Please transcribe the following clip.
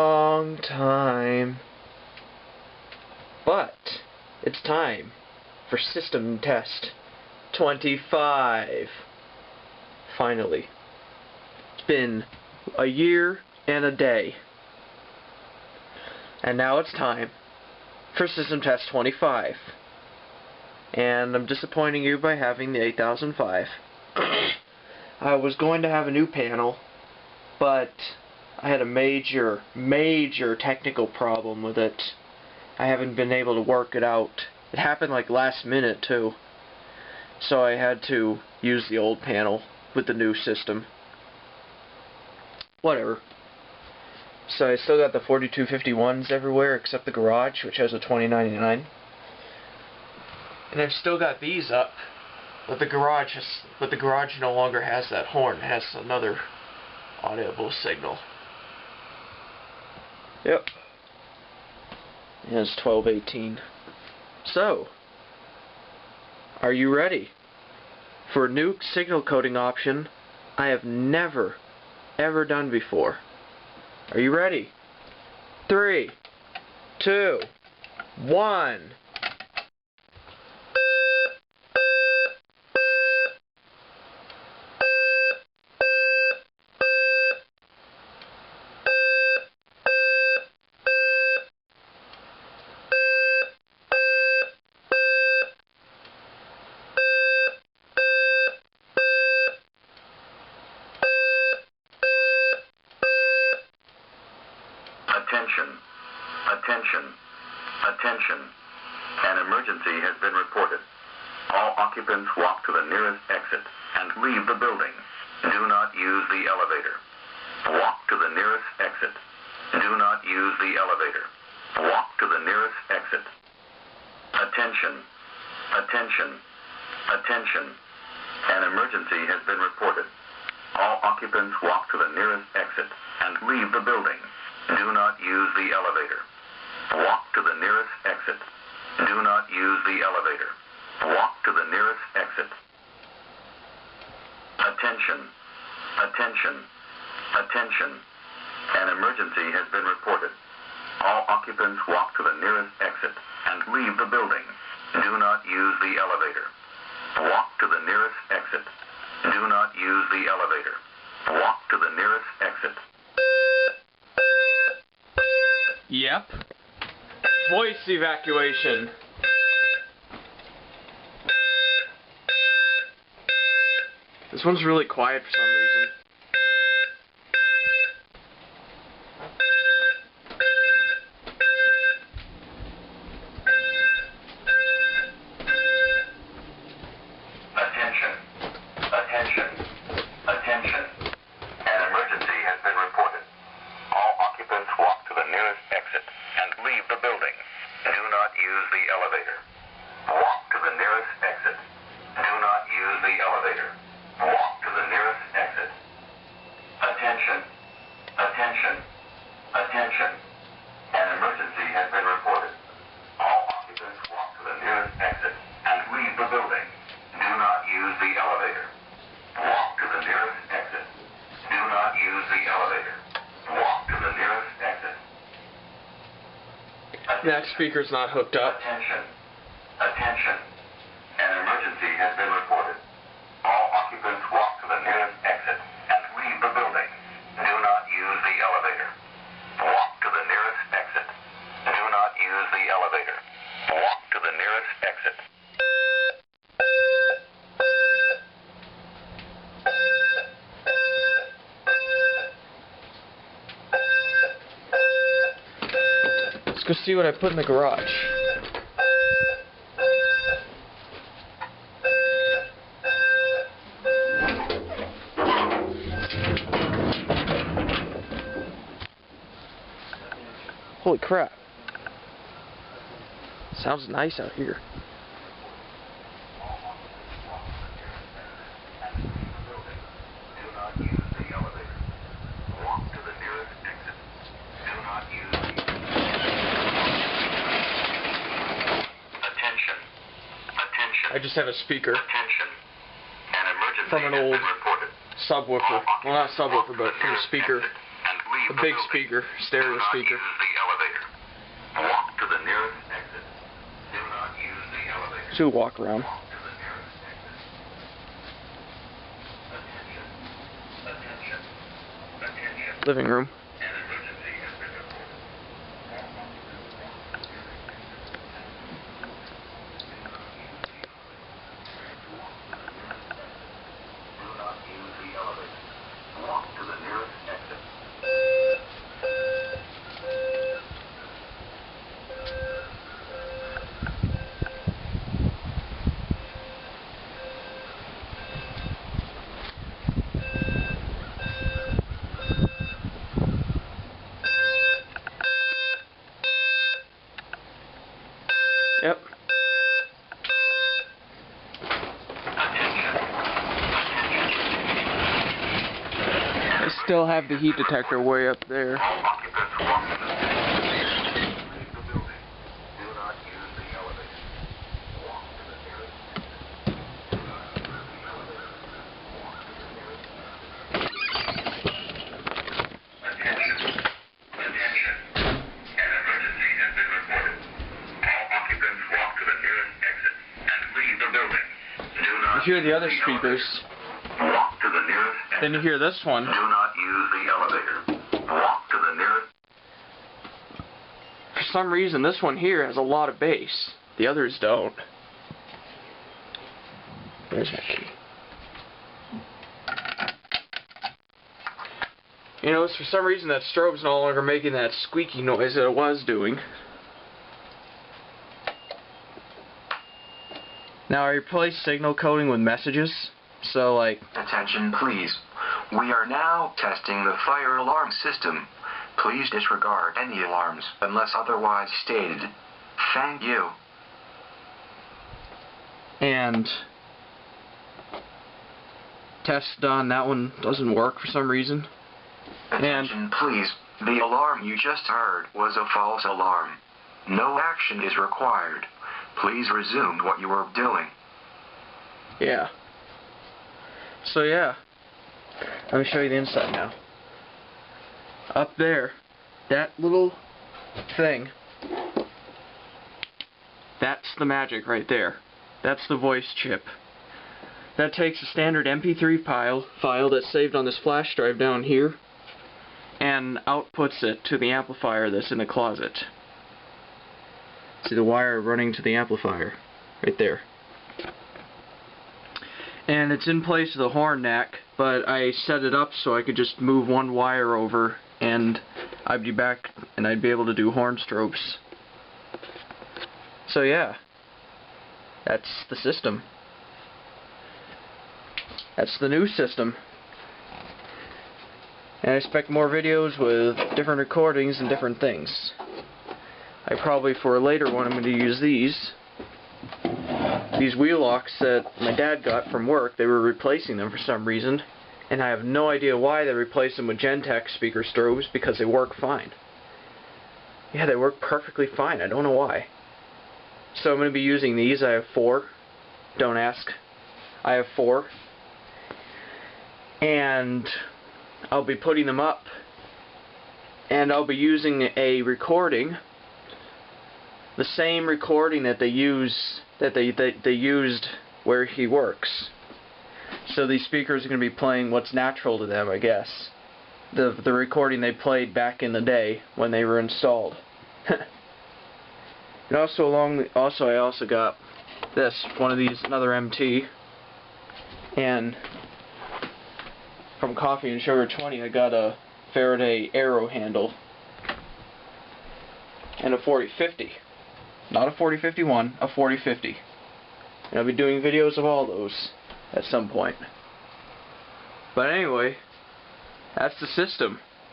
long time. But it's time for system test 25. Finally. It's been a year and a day. And now it's time for system test 25. And I'm disappointing you by having the 8005. I was going to have a new panel, but I had a major technical problem with it. I haven't been able to work it out. It happened like last minute too. So I had to use the old panel with the new system. Whatever. So I still got the 4251s everywhere except the garage, which has a 2099. And I've still got these up, but the garage no longer has that horn. It has another audible signal. Yep. It has 1218. So, are you ready for a new signal coding option I have never ever done before? Are you ready? 3, 2, 1. Attention. An emergency has been reported. All occupants walk to the nearest exit and leave the building. Do not use the elevator. Walk to the nearest exit. Do not use the elevator. Walk to the nearest exit. Attention. An emergency has been reported. All occupants walk to the nearest exit and leave the building. Do not use the elevator. Walk to the nearest exit. Do not use the elevator. Walk to the nearest exit. Attention. An emergency has been reported. All occupants walk to the nearest exit and leave the building. Do not use the elevator. Walk to the nearest exit. Do not use the elevator. Walk to the nearest exit. Yep. Voice evacuation. This one's really quiet for some reason. Attention. An emergency has been reported. All occupants walk to the nearest exit and leave the building. Do not use the elevator. Walk to the nearest exit. Do not use the elevator. Walk to the nearest exit. Attention. An emergency has been reported. All occupants walk to the nearest exit and leave the building. Do not use the elevator. Walk to the nearest exit. Do not use the elevator. Walk to the nearest exit. That speaker's not hooked up. Attention. An emergency has been reported. All occupants walk to the nearest exit and leave the building. Do not use the elevator. Walk to the nearest exit. Do not use the elevator. Walk to the nearest exit. Let's go see what I put in the garage. Holy crap. Sounds nice out here. I just have a speaker from an old subwoofer. Well, not subwoofer, but from a speaker. A big speaker, stereo speaker. Use the elevator. Walk to the nearest exit. Do not use the elevator. To walk around. Walk to the nearest exit. Attention. Attention. Attention. Living room. An emergency has been reported. Do not use the elevator. Walk to the nearest exit. Yep. I still have the heat detector way up there. All occupants walk to the nearest exit. Leave the building. Do not use the elevator. Walk to the nearest exit. Do not use the elevator. Walk to the nearest exit. Attention. Attention. An emergency has been reported. All occupants walk to the nearest exit and leave the building. Do not You hear the other use speakers. elevator. Walk to the nearest exit. Then you hear this one. Do not use the elevator. Walk to the nearest. For some reason, this one here has a lot of bass. The others don't. There's my key. You know, for some reason that strobe's no longer making that squeaky noise that it was doing. Now I replaced signal coding with messages, so like... Attention please. We are now testing the fire alarm system. Please disregard any alarms unless otherwise stated. Thank you. And... test done, that one doesn't work for some reason. Attention please. The alarm you just heard was a false alarm. No action is required. Please resume what you were doing. Yeah. So yeah. Let me show you the inside now. Up there, that little thing, that's the magic right there. That's the voice chip. That takes a standard MP3 file that's saved on this flash drive down here and outputs it to the amplifier that's in the closet. See the wire running to the amplifier right there. And it's in place of the horn neck, but I set it up so I could just move one wire over and I'd be back and I'd be able to do horn strobes. So yeah, that's the system. That's the new system. And I expect more videos with different recordings and different things. I probably, for a later one, I'm going to use these. These wheel locks that my dad got from work. They were replacing them for some reason. And I have no idea why they replaced them with Gentek speaker strobes, because they work fine. Yeah, they work perfectly fine. I don't know why. So I'm going to be using these. I have 4. Don't ask. I have 4. And I'll be putting them up. And I'll be using a recording. The same recording that they use, that they used where he works. So these speakers are going to be playing what's natural to them, I guess. The recording they played back in the day when they were installed. And also I also got this, one of these, another MT. And from Coffee and Sugar 20 I got a Faraday arrow handle. And a 4050. Not a 4051, a 4050. And I'll be doing videos of all those at some point. But anyway, that's the system.